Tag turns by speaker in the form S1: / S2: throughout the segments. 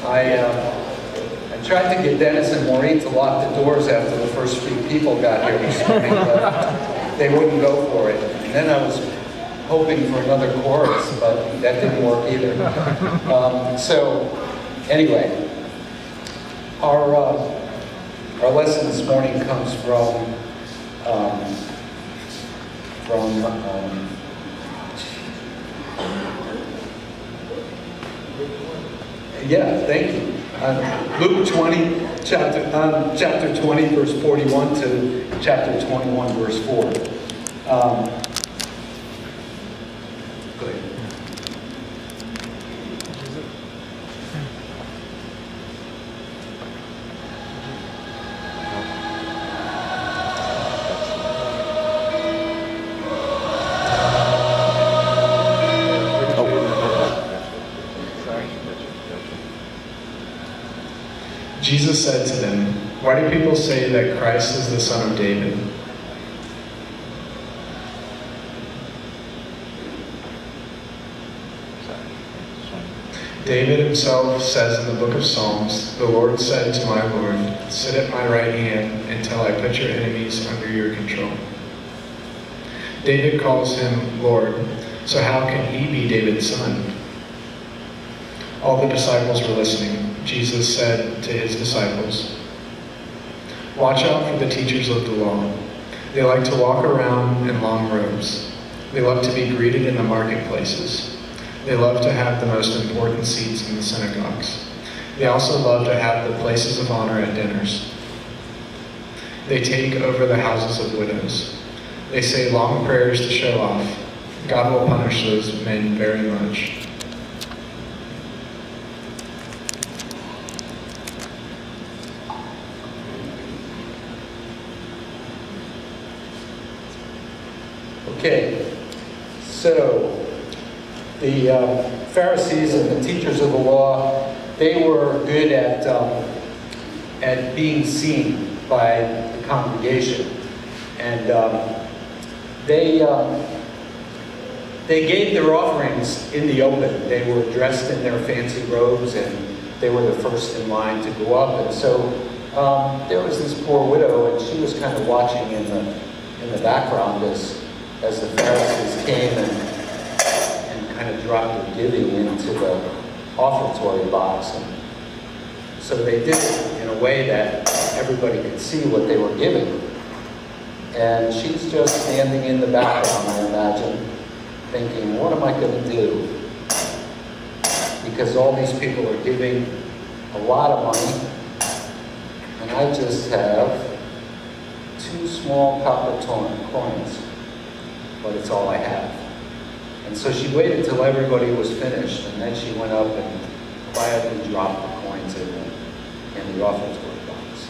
S1: I tried to get Dennis and Maureen to lock the doors after the first few people got here this morning, but they wouldn't go for it. And then I was hoping for another chorus, but that didn't work either. So anyway, our lesson this morning comes from yeah, thank you. Luke 20, chapter 20, verse 41 to chapter 21, verse 4. Go ahead.
S2: Jesus said to them, "Why do people say that Christ is the son of David? David himself says in the book of Psalms, 'The Lord said to my Lord, sit at my right hand until I put your enemies under your control.' David calls him Lord, so how can he be David's son?" All the disciples were listening. Jesus said to his disciples, "Watch out for the teachers of the law. They like to walk around in long robes. They love to be greeted in the marketplaces. They love to have the most important seats in the synagogues. They also love to have the places of honor at dinners. They take over the houses of widows. They say long prayers to show off. God will punish those men very much."
S1: Okay, so the Pharisees and the teachers of the law, they were good at being seen by the congregation, and they gave their offerings in the open. They were dressed in their fancy robes, and they were the first in line to go up. And so there was this poor widow, and she was kind of watching in the background as the Pharisees came and kind of dropped their giving into the offertory box. And so they did it in a way that everybody could see what they were giving. And she's just standing in the background, I imagine, thinking, what am I going to do? Because all these people are giving a lot of money, and I just have 2 small copper coins. But it's all I have. And so she waited till everybody was finished, and then she went up and quietly dropped the coins in the offertory box.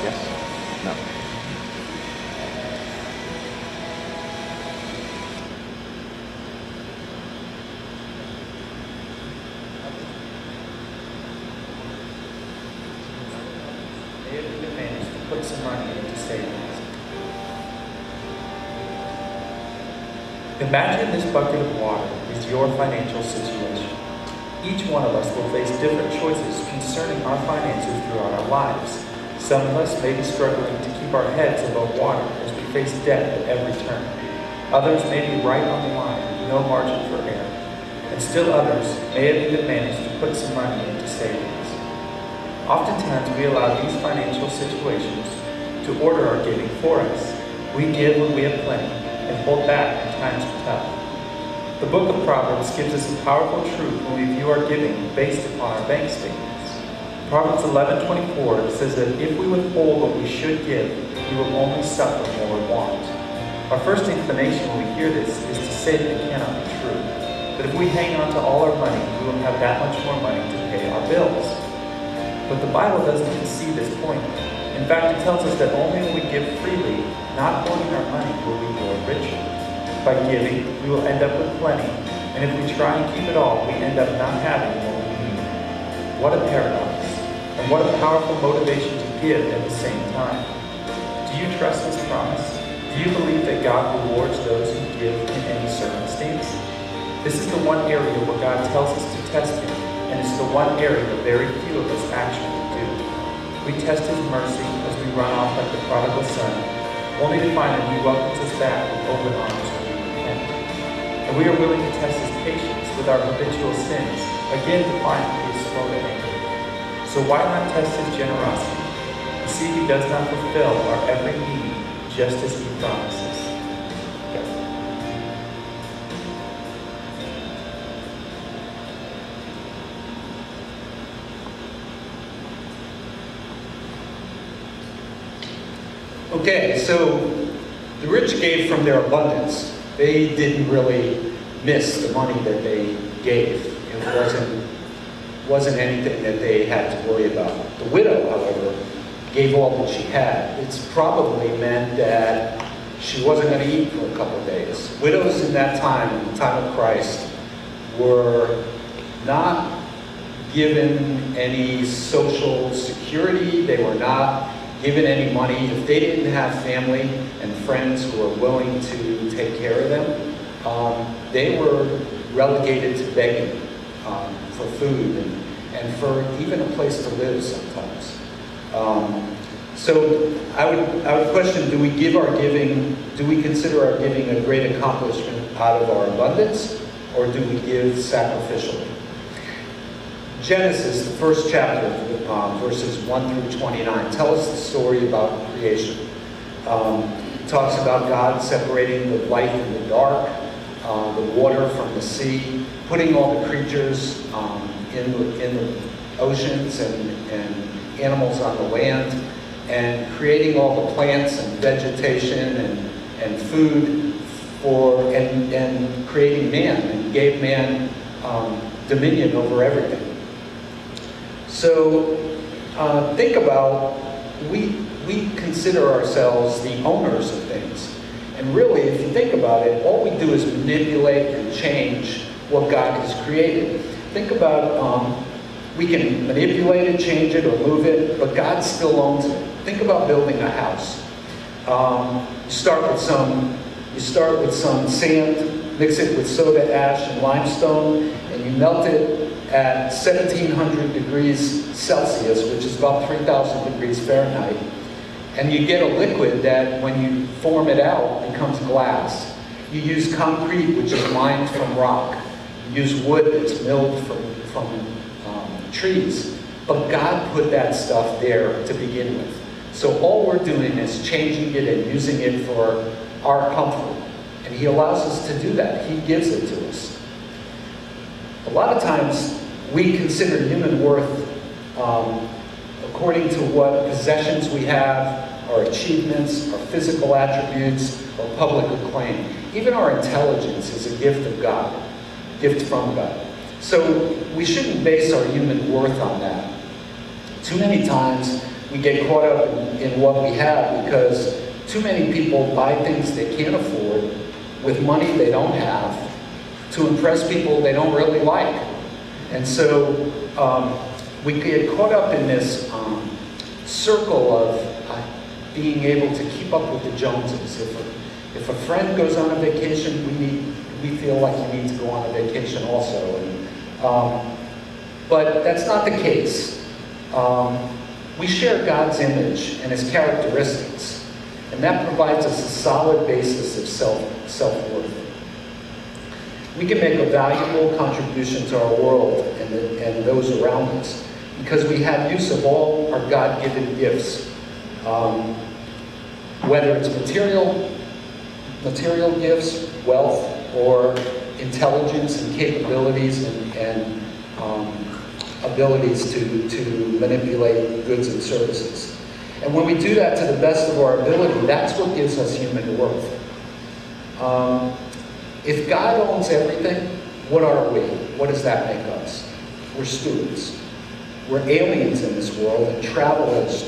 S3: Yes? No.
S4: Put some money into savings. Imagine this bucket of water is your financial situation. Each one of us will face different choices concerning our finances throughout our lives. Some of us may be struggling to keep our heads above water as we face debt at every turn. Others may be right on the line with no margin for error. And still others may have even managed to put some money into savings. Oftentimes we allow these financial situations to order our giving for us. We give when we have plenty and hold back when times are tough. The book of Proverbs gives us a powerful truth when we view our giving based upon our bank statements. Proverbs 11:24 says that if we withhold what we should give, we will only suffer more want. Our first inclination when we hear this is to say that it cannot be true. But if we hang on to all our money, we will have that much more money to pay our bills. But the Bible doesn't concede this point. In fact, it tells us that only when we give freely, not hoarding our money, will we grow richer. By giving, we will end up with plenty, and if we try and keep it all, we end up not having what we need. What a paradox. And what a powerful motivation to give at the same time. Do you trust this promise? Do you believe that God rewards those who give in any circumstance? This is the one area where God tells us to test Him, and it's the one area very few of us actually do. We test His mercy as we run off like the prodigal son, only to find that He welcomes us back with open arms when we repent. And we are willing to test His patience with our habitual sins, again to find that He is slow to anger. So why not test His generosity, to see if He does not fulfill our every need just as He promises?
S1: Okay, so the rich gave from their abundance. They didn't really miss the money that they gave. It wasn't anything that they had to worry about. The widow, however, gave all that she had. It's probably meant that she wasn't going to eat for a couple of days. Widows in that time, in the time of Christ, were not given any social security. They were not given any money. If they didn't have family and friends who were willing to take care of them, they were relegated to begging for food and for even a place to live sometimes. So I would question, do we consider our giving a great accomplishment out of our abundance, or do we give sacrificially? Genesis, the first chapter, verses 1 through 29, tell us the story about creation. It talks about God separating the light and the dark, the water from the sea, putting all the creatures in the oceans and animals on the land, and creating all the plants and vegetation and food and creating man, and gave man dominion over everything. So think about, we consider ourselves the owners of things. And really, if you think about it, all we do is manipulate and change what God has created. Think about, we can manipulate it, change it, or move it, but God still owns it. Think about building a house. You start with some sand, mix it with soda ash and limestone, and you melt it at 1700 degrees Celsius, which is about 3,000 degrees Fahrenheit. And you get a liquid that, when you form it out, becomes glass. You use concrete, which is mined from rock. You use wood that's milled from trees. But God put that stuff there to begin with. So all we're doing is changing it and using it for our comfort. And He allows us to do that. He gives it to us. A lot of times we consider human worth according to what possessions we have, our achievements, our physical attributes, or public acclaim. Even our intelligence is a gift of God, gift from God. So we shouldn't base our human worth on that. Too many times we get caught up in what we have because too many people buy things they can't afford with money they don't have to impress people they don't really like. And so we get caught up in this circle of being able to keep up with the Joneses. If a friend goes on a vacation, we feel like we need to go on a vacation also. But that's not the case. We share God's image and His characteristics, and that provides us a solid basis of self-worth. We can make a valuable contribution to our world and those around us because we have use of all our God-given gifts, whether it's material gifts, wealth, or intelligence and capabilities and abilities to manipulate goods and services. And when we do that to the best of our ability, that's what gives us human worth. If God owns everything, what are we? What does that make us? We're stewards. We're aliens in this world and travelers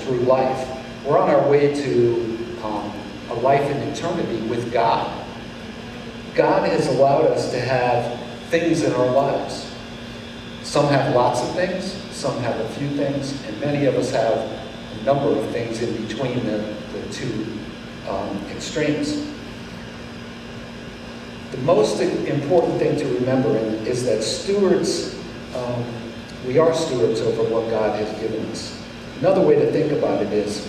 S1: through life. We're on our way to a life in eternity with God. God has allowed us to have things in our lives. Some have lots of things, some have a few things, and many of us have a number of things in between the two extremes. The most important thing to remember is that stewards, we are stewards over what God has given us. Another way to think about it is,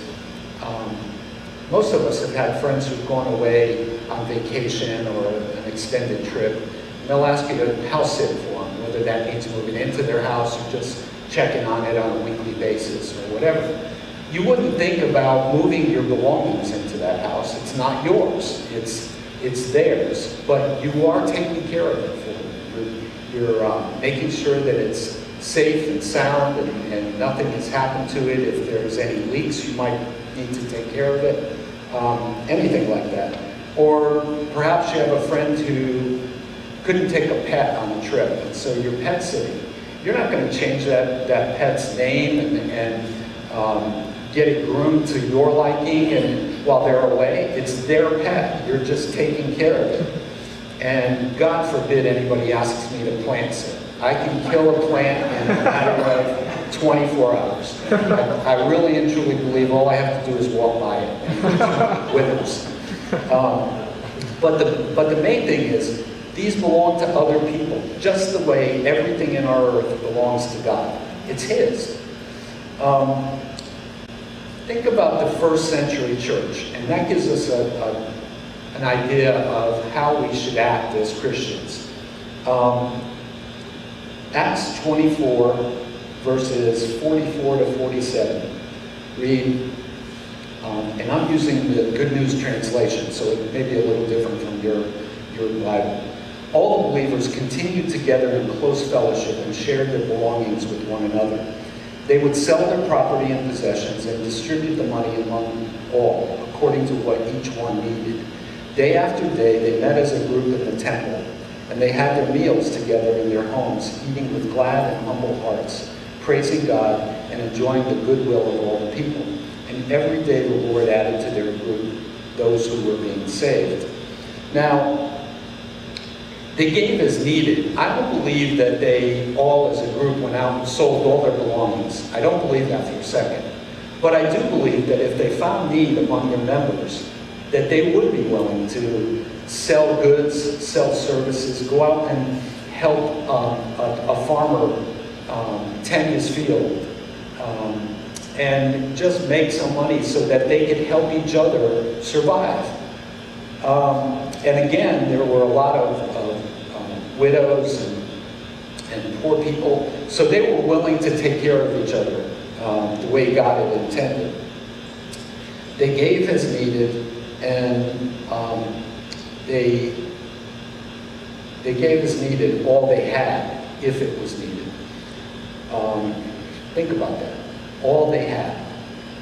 S1: most of us have had friends who've gone away on vacation or an extended trip, and they'll ask you to house sit for them, whether that means moving into their house or just checking on it on a weekly basis or whatever. You wouldn't think about moving your belongings into that house. It's not yours. It's theirs, but you are taking care of it for them. You're making sure that it's safe and sound and nothing has happened to it. If there's any leaks, you might need to take care of it. Anything like that. Or perhaps you have a friend who couldn't take a pet on a trip, and so you're pet sitting. You're not going to change that pet's name and get it groomed to your liking and while they're away. It's their pet. You're just taking care of it. And God forbid anybody asks me to plant sit. I can kill a plant in a matter of 24 hours. I really and truly believe all I have to do is walk by it and it withers. But the main thing is, these belong to other people, just the way everything in our earth belongs to God. It's His. Think about the first century church, and that gives us an idea of how we should act as Christians. Acts 24, verses 44 to 47, read, and I'm using the Good News translation, so it may be a little different from your Bible. All the believers continued together in close fellowship and shared their belongings with one another. They would sell their property and possessions and distribute the money among all, according to what each one needed. Day after day, they met as a group in the temple, and they had their meals together in their homes, eating with glad and humble hearts, praising God and enjoying the goodwill of all the people. And every day the Lord added to their group those who were being saved. Now, they gave as needed. I don't believe that they all as a group went out and sold all their belongings. I don't believe that for a second. But I do believe that if they found need among their members, that they would be willing to sell goods, sell services, go out and help a farmer tend his field, and just make some money so that they could help each other survive. And again, there were a lot of widows and poor people, so they were willing to take care of each other the way God had intended. They gave as needed, and they gave as needed all they had, if it was needed. Think about that. All they had.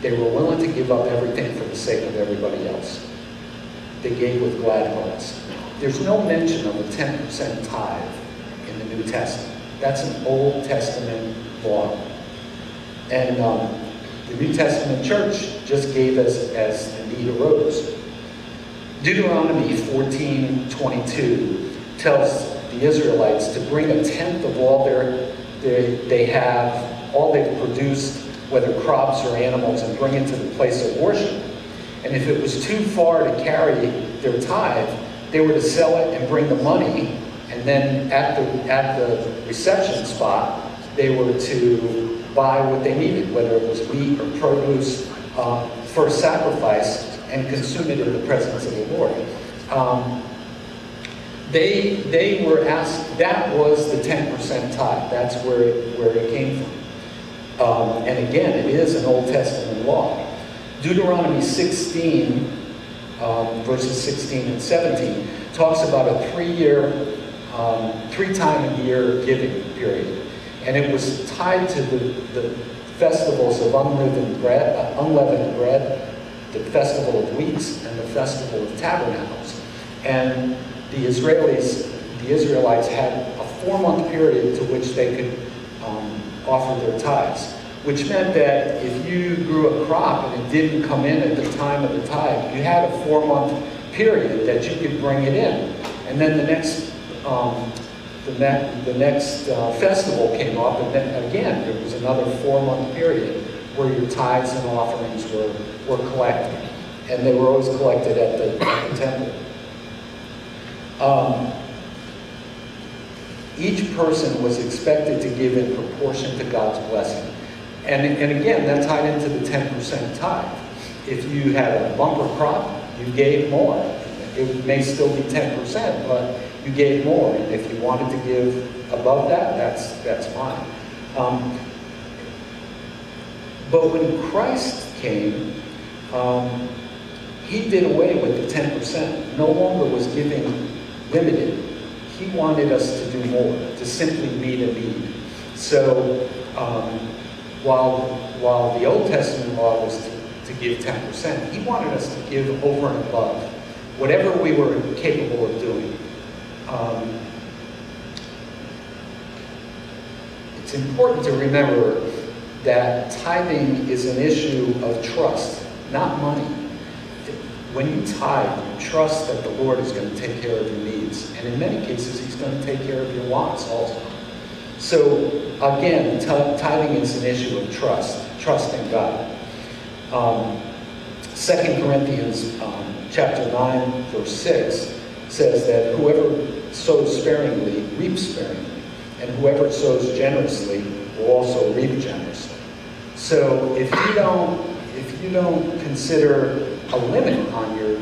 S1: They were willing to give up everything for the sake of everybody else. They gave with glad hearts. There's no mention of a 10% tithe in the New Testament. That's an Old Testament law. And the New Testament church just gave us as the need arose. Deuteronomy 14:22 tells the Israelites to bring a tenth of all they have, all they've produced, whether crops or animals, and bring it to the place of worship. And if it was too far to carry their tithe, they were to sell it and bring the money, and then at the reception spot, they were to buy what they needed, whether it was wheat or produce, for a sacrifice, and consume it in the presence of the Lord. They were asked, that was the 10% tithe. That's where it came from. And again, it is an Old Testament law. Deuteronomy 16, verses 16 and 17, talks about a 3-time-a-year giving period. And it was tied to the festivals of unleavened bread, the festival of weeks, and the festival of tabernacles. And the Israelites had a 4-month period to which they could offer their tithes, which meant that if you grew a crop and it didn't come in at the time of the tithe, you had a 4-month period that you could bring it in. And then the next the next festival came up, and then again, there was another 4-month period where your tithes and offerings were collected. And they were always collected at the temple. Each person was expected to give in proportion to God's blessing. And again, that tied into the 10% tithe. If you had a bumper crop, you gave more. It may still be 10%, but you gave more. And if you wanted to give above that, that's fine. But when Christ came, he did away with the 10%. No longer was giving limited. He wanted us to do more, to simply meet a need. So while the Old Testament law was to give 10%, he wanted us to give over and above, whatever we were capable of doing. It's important to remember that tithing is an issue of trust, not money. When you tithe, you trust that the Lord is going to take care of your needs. And in many cases, he's going to take care of your wants also. So again, tithing is an issue of trust in God. 2 Corinthians chapter 9, verse 6 says that whoever sows sparingly reaps sparingly, and whoever sows generously will also reap generously. So if you don't consider a limit on your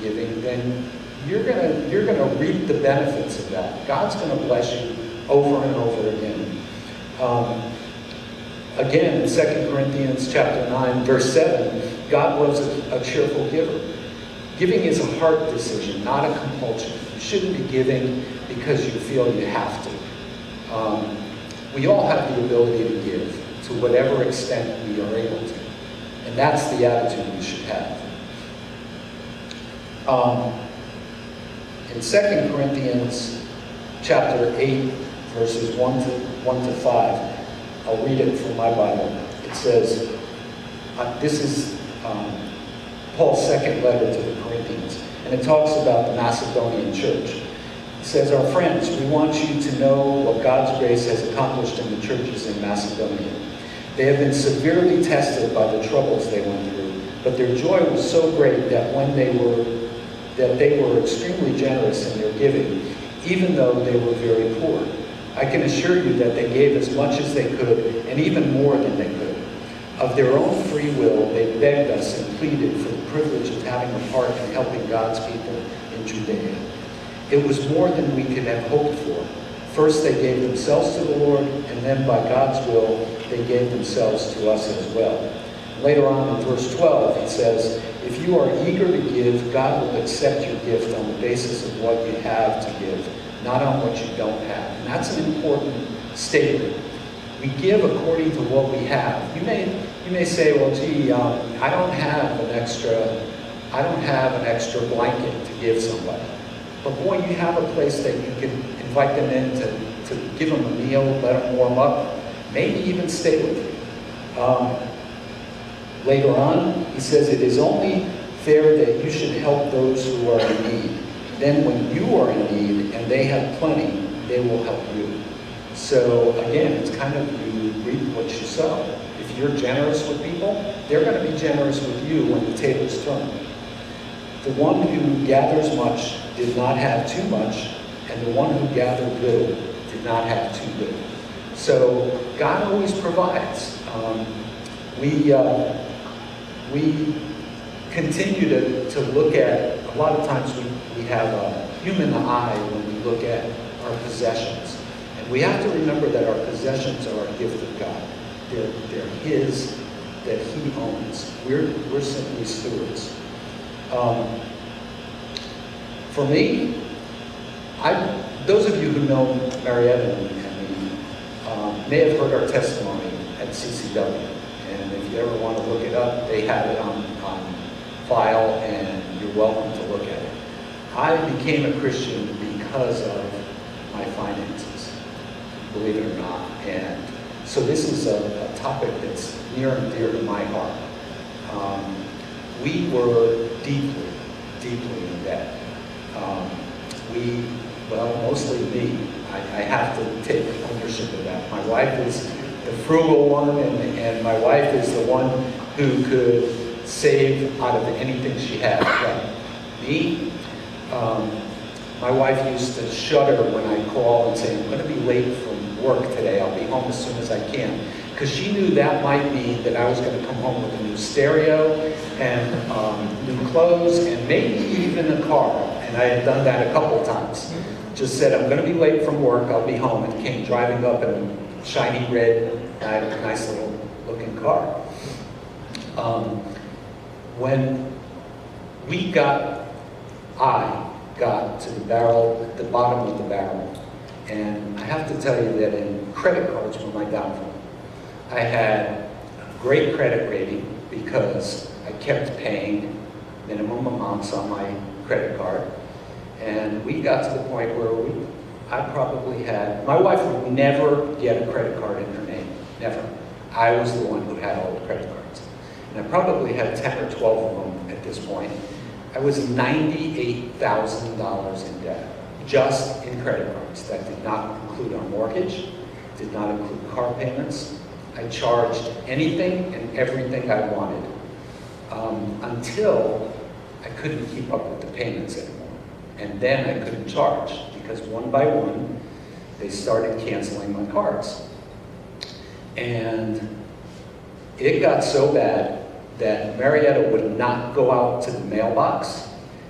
S1: giving, then you're gonna reap the benefits of that. God's gonna bless you over and over again. Again, in 2 Corinthians chapter 9, verse 7, God loves a cheerful giver. Giving is a heart decision, not a compulsion. You shouldn't be giving because you feel you have to. We all have the ability to give to whatever extent we are able to. And that's the attitude we should have. In 2 Corinthians chapter 8, verses 1 to 5, I'll read it from my Bible. It says, this is Paul's second letter to the Corinthians, and it talks about the Macedonian church. It says, "Our friends, we want you to know what God's grace has accomplished in the churches in Macedonia. They have been severely tested by the troubles they went through, but their joy was so great that they were extremely generous in their giving, even though they were very poor. I can assure you that they gave as much as they could, and even more than they could. Of their own free will, they begged us and pleaded for the privilege of having a part in helping God's people in Judea. It was more than we could have hoped for. First, they gave themselves to the Lord, and then by God's will, they gave themselves to us as well." Later on in verse 12, it says, "If you are eager to give, God will accept your gift on the basis of what you have to give, not on what you don't have." And that's an important statement. We give according to what we have. You may say, "Well, gee, I don't have an extra blanket to give somebody." But boy, you have a place that you can invite them in to give them a meal, let them warm up, maybe even stay with you. Later on, he says, "It is only fair that you should help those who are in need. Then when you are in need and they have plenty, they will help you." So again, it's kind of you reap what you sow. If you're generous with people, they're going to be generous with you when the tables turn. The one who gathers much did not have too much, and the one who gathered little did not have too little. So God always provides. We continue to look at, a lot of times we have a human eye when we look at our possessions. And we have to remember that our possessions are a gift of God. They're His, that He owns. We're simply stewards. For me, those of you who know Marietta and me may have heard our testimony at CCW. And if you ever want to look it up, they have it on file, and you're welcome to look at it. I became a Christian because of my finances, believe it or not. And so this is a topic that's near and dear to my heart. We were deeply in debt. Mostly me. I have to take ownership of that. My wife is the frugal one, and my wife is the one who could save out of anything she had. But me, my wife used to shudder when I call and say, I'm going to be late from work today. I'll be home as soon as I can. Because she knew that might mean that I was going to come home with a new stereo and new clothes and maybe even a car. And I had done that a couple of times. Just said, I'm going to be late from work. I'll be home. And came driving up in a shiny red, nice little looking car. When I got to the bottom of the barrel. And I have to tell you that credit cards were my downfall. I had a great credit rating because I kept paying minimum amounts on my credit card. And we got to the point where my wife would never get a credit card in her name, never. I was the one who had all the credit cards. And I probably had 10 or 12 of them at this point. I was $98,000 in debt, just in credit cards. That did not include our mortgage, did not include car payments. I charged anything and everything I wanted until I couldn't keep up with the payments anymore. And then I couldn't charge because one by one, they started canceling my cards. And it got so bad that Marietta would not go out to the mailbox.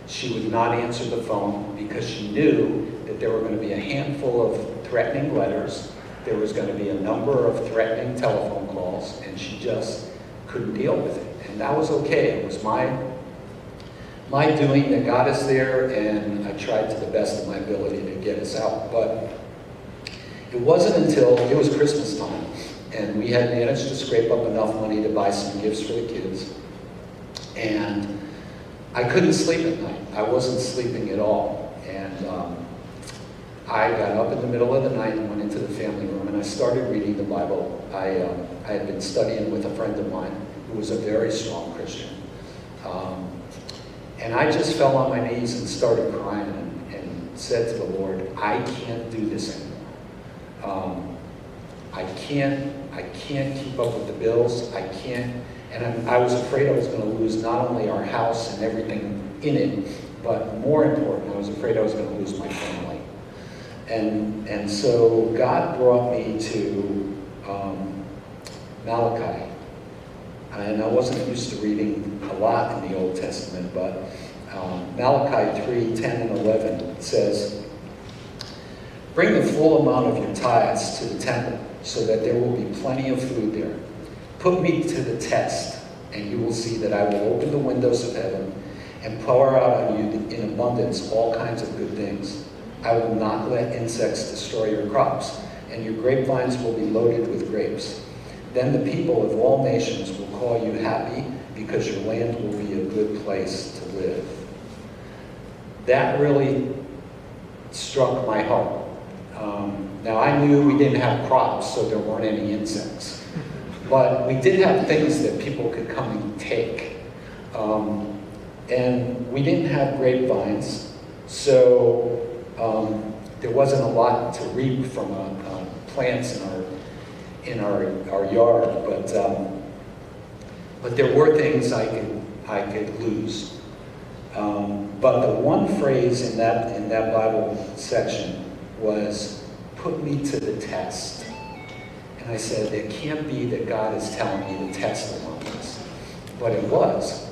S1: She would not answer the phone because she knew that there were going to be a handful of threatening letters. There was going to be a number of threatening telephone calls, and she just couldn't deal with it. And that was okay. It was my doing that got us there, and I tried to the best of my ability to get us out. But it wasn't until it was Christmas time, and we had managed to scrape up enough money to buy some gifts for the kids. And I couldn't sleep at night. I wasn't sleeping at all. And I got up in the middle of the night and went into the family room, and I started reading the Bible. I had been studying with a friend of mine who was a very strong Christian. And I just fell on my knees and started crying and said to the Lord, I can't do this anymore. I can't keep up with the bills. I can't, and I was afraid I was going to lose not only our house and everything in it, but more important, I was afraid I was going to lose my family. And so God brought me to Malachi. And I wasn't used to reading a lot in the Old Testament, but Malachi 3:10 and 11 says, bring the full amount of your tithes to the temple, so that there will be plenty of food there. Put me to the test, and you will see that I will open the windows of heaven and pour out on you in abundance all kinds of good things. I will not let insects destroy your crops, and your grapevines will be loaded with grapes. Then the people of all nations will call you happy, because your land will be a good place to live. That really struck my heart. Now, I knew we didn't have crops, so there weren't any insects. But we did have things that people could come and take. And we didn't have grapevines, so there wasn't a lot to reap from plants in our yard. But there were things I could lose. But the one phrase in that Bible section was, put me to the test. And I said, it can't be that God is telling me to test them on this. But it was.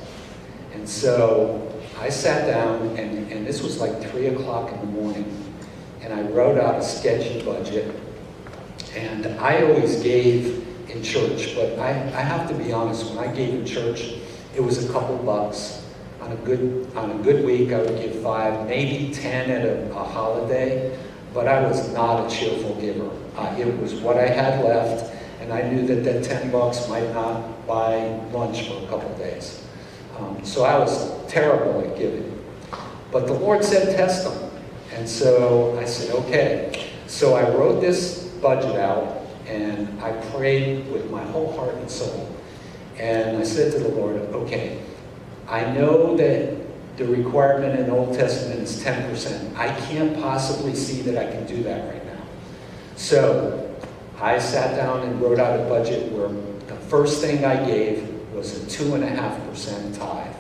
S1: And so I sat down, and this was like 3 o'clock in the morning, and I wrote out a sketchy budget. And I always gave in church, but I have to be honest, when I gave in church, it was a couple bucks. On a good week, I would give 5, maybe 10 at a holiday, but I was not a cheerful giver. It was what I had left, and I knew that 10 bucks might not buy lunch for a couple days. So I was terrible at giving. But the Lord said, test them. And so I said, okay. So I wrote this budget out, and I prayed with my whole heart and soul. And I said to the Lord, okay, I know that the requirement in the Old Testament is 10%. I can't possibly see that I can do that right now. So I sat down and wrote out a budget where the first thing I gave was a 2.5% tithe.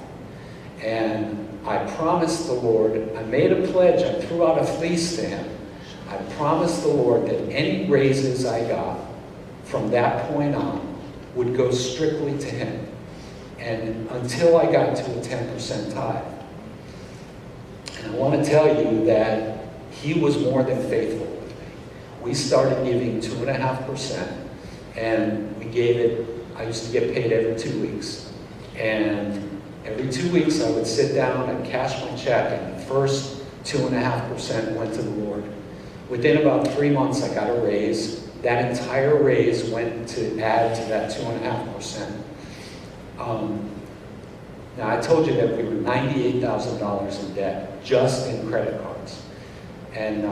S1: And I promised the Lord, I made a pledge, I threw out a fleece to him. I promised the Lord that any raises I got from that point on would go strictly to him. And until I got to a 10% tithe. And I want to tell you that he was more than faithful with me. We started giving 2.5%, and we gave it, I used to get paid every 2 weeks. And every 2 weeks I would sit down and cash my check, and the first 2.5% went to the Lord. Within about 3 months I got a raise. That entire raise went to add to that 2.5%. Now I told you that we were $98,000 in debt just in credit cards. And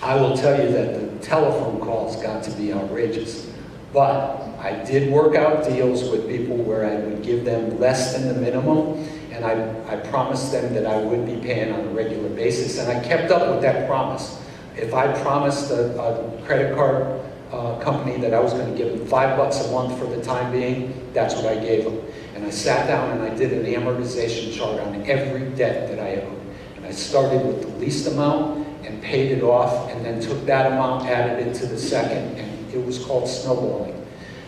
S1: I will tell you that the telephone calls got to be outrageous. But I did work out deals with people where I would give them less than the minimum, and I promised them that I would be paying on a regular basis, and I kept up with that promise. If I promised a credit card company that I was going to give them $5 a month for the time being, that's what I gave them. And I sat down and I did an amortization chart on every debt that I owed. And I started with the least amount and paid it off, and then took that amount, added it to the second, and it was called snowballing.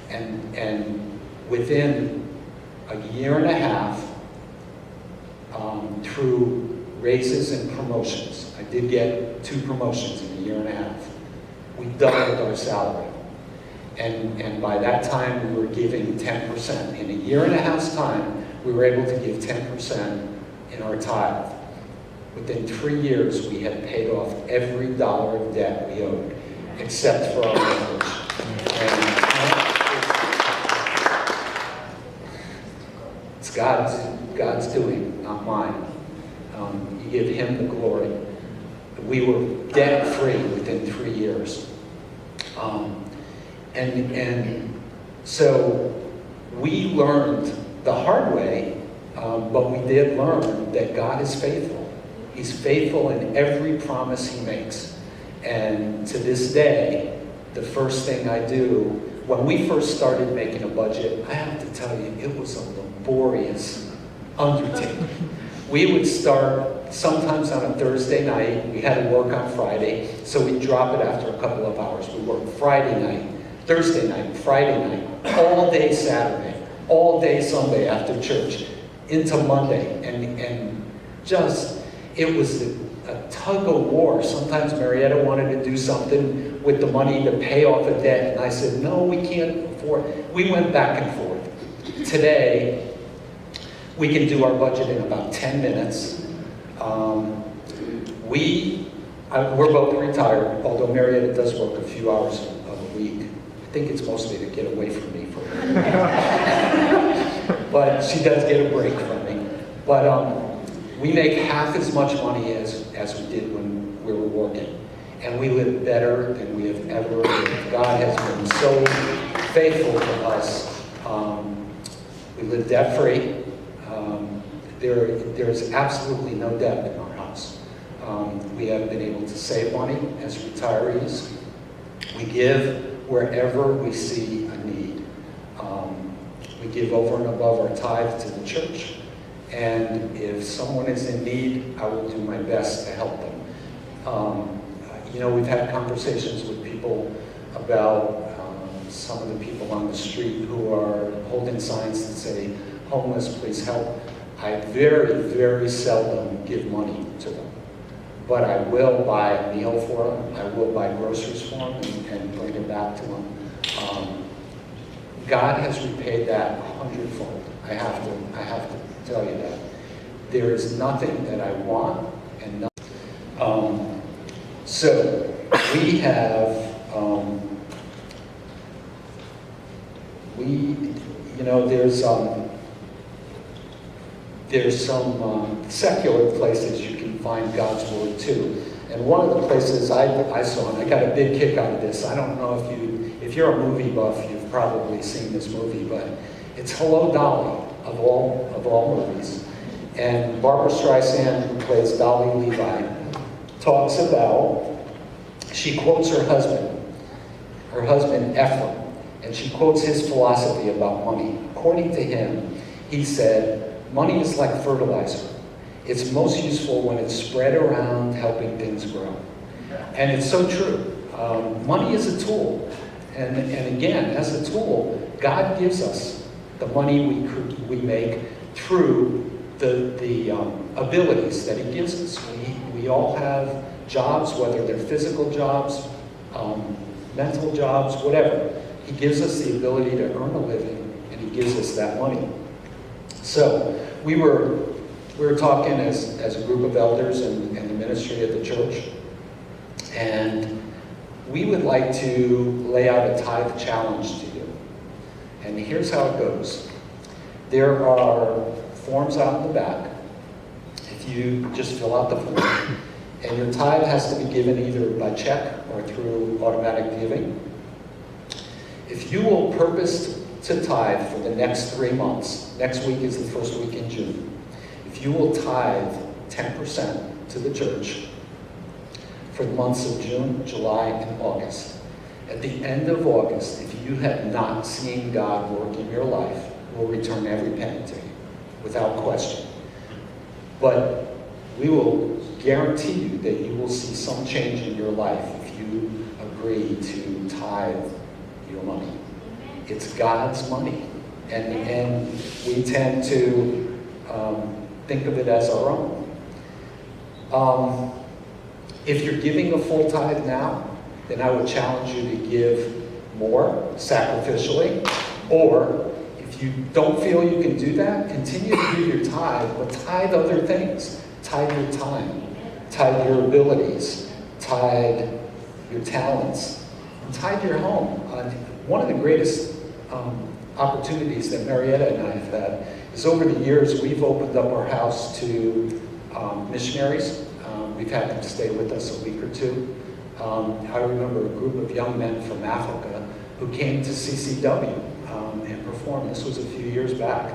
S1: And within a year and a half, through raises and promotions, I did get 2 promotions in a year and a half. We doubled our salary. And by that time, we were giving 10%. In a year and a half's time, we were able to give 10% in our tithe. Within 3 years, we had paid off every dollar of debt we owed, except for our mortgage. It's God's doing, not mine. You give him the glory. We were debt-free within 3 years. And so we learned the hard way, but we did learn that God is faithful. He's faithful in every promise he makes. And to this day, the first thing I do, when we first started making a budget, I have to tell you, it was a laborious undertaking. We would start sometimes on a Thursday night. We had to work on Friday, so we'd drop it after a couple of hours. We worked Friday night, Thursday night, Friday night, all day Saturday, all day Sunday after church, into Monday. And just, it was a tug of war. Sometimes Marietta wanted to do something with the money to pay off a debt, and I said, no, we can't afford it. We went back and forth. Today, we can do our budget in about 10 minutes. We're both retired, although Marietta does work a few hours a week. I think it's mostly to get away from me. But she does get a break from me. But we make half as much money as we did when we were working. And we live better than we have ever lived. God has been so faithful to us. We live debt-free. There's absolutely no debt in our house. We have been able to save money as retirees. We give wherever we see a need. We give over and above our tithe to the church. And if someone is in need, I will do my best to help them. We've had conversations with people about some of the people on the street who are holding signs that say, homeless, please help. I very, very seldom give money to them. But I will buy a meal for them. I will buy groceries for them and bring it back to them. God has repaid that 100-fold. I have to tell you that. There is nothing that I want and nothing. So we have, there's some secular places you can find God's word too. And one of the places I saw, and I got a big kick out of this. I don't know if you're a movie buff, you've probably seen this movie, but it's Hello, Dolly of all movies. And Barbara Streisand, who plays Dolly Levi, talks about she quotes her husband Ephraim, and she quotes his philosophy about money. According to him, he said, money is like fertilizer. It's most useful when it's spread around, helping things grow. And it's so true. Money is a tool. And again, as a tool, God gives us the money we make through the abilities that he gives us. We all have jobs, whether they're physical jobs, mental jobs, whatever. He gives us the ability to earn a living, and he gives us that money. So we were talking as a group of elders in the ministry of the church, and we would like to lay out a tithe challenge to you. And here's how it goes. There are forms out in the back. If you just fill out the form, and your tithe has to be given either by check or through automatic giving. If you will purpose to tithe for the next 3 months, next week is the first week in June, if you will tithe 10% to the church for the months of June, July, and August, at the end of August, if you have not seen God work in your life, we'll return every penny to you, without question. But we will guarantee you that you will see some change in your life if you agree to tithe your money. It's God's money, and we tend to think of it as our own. If you're giving a full tithe now, then I would challenge you to give more sacrificially, or if you don't feel you can do that, continue to do your tithe, but tithe other things. Tithe your time, tithe your abilities, tithe your talents, and tithe your home. One of the greatest opportunities that Marietta and I have had is over the years we've opened up our house to missionaries. We've had them stay with us a week or two. I remember a group of young men from Africa who came to CCW and performed. This was a few years back.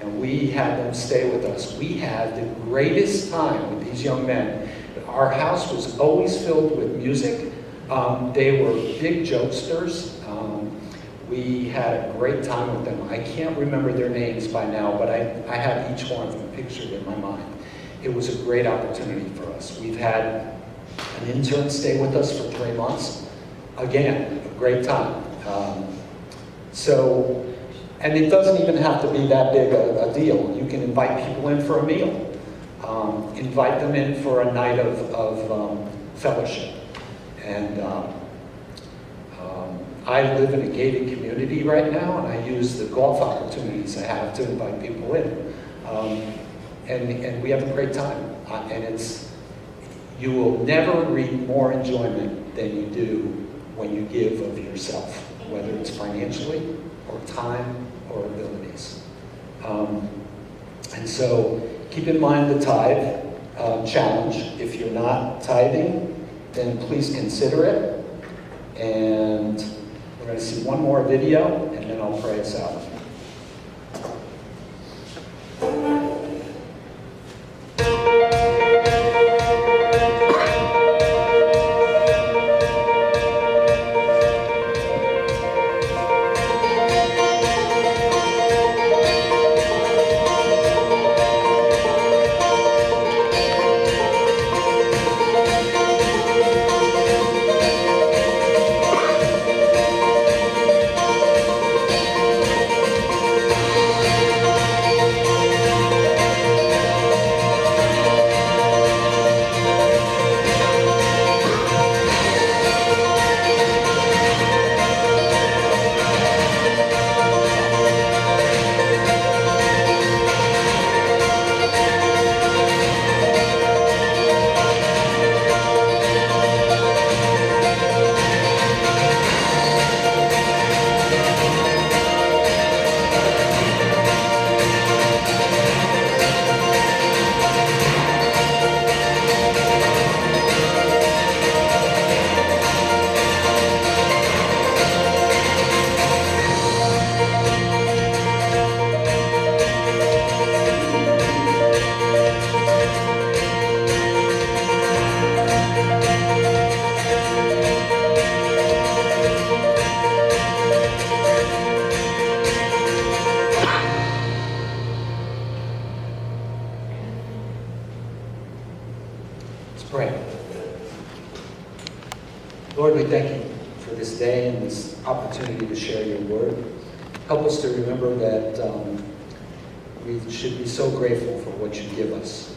S1: And we had them stay with us. We had the greatest time with these young men. Our house was always filled with music. They were big jokesters. We had a great time with them. I can't remember their names by now, but I have each one of them pictured in my mind. It was a great opportunity for us. We've had an intern stay with us for 3 months. Again, a great time. And it doesn't even have to be that big a deal. You can invite people in for a meal. Invite them in for a night of fellowship. And I live in a gated community right now, and I use the golf opportunities I have to invite people in. And we have a great time. And you will never reap more enjoyment than you do when you give of yourself, whether it's financially or time or abilities. And so keep in mind the tithe challenge. If you're not tithing, then please consider it. And we're going to see one more video, and then I'll pray us out. today and this opportunity to share your word. Help us to remember that we should be so grateful for what you give us,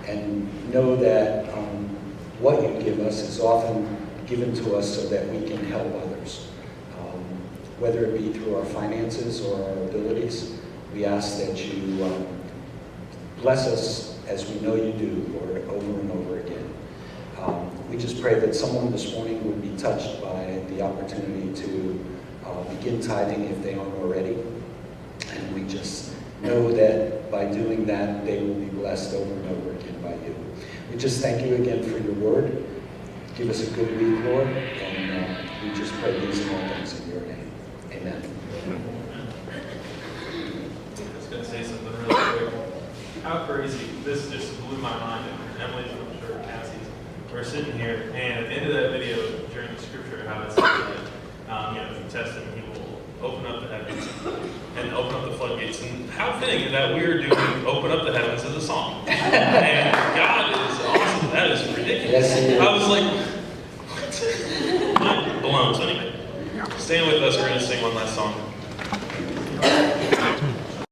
S1: and know that what you give us is often given to us so that we can help others. Whether it be through our finances or our abilities, we ask that you bless us as we know you do, Lord, over and over again. We just pray that someone this morning would be touched by the opportunity to begin tithing if they aren't already. And we just know that by doing that, they will be blessed over and over again by you. We just thank you again for your word. Give us a good week, Lord, and we just pray these and all things in your name. Amen.
S5: I was going to say something really quick. How crazy. This just blew my mind. And Emily's, I'm sure, Cassie's. We're sitting here, and at the end of that video, during the scripture, how it says that, if you test him, he will open up the heavens and open up the floodgates. And how fitting that we are doing Open Up the Heavens as a song. And God is awesome. That is ridiculous.
S1: Yes,
S5: I was like, what? Mind blown. So anyway, stand with us. We're going to sing one last song.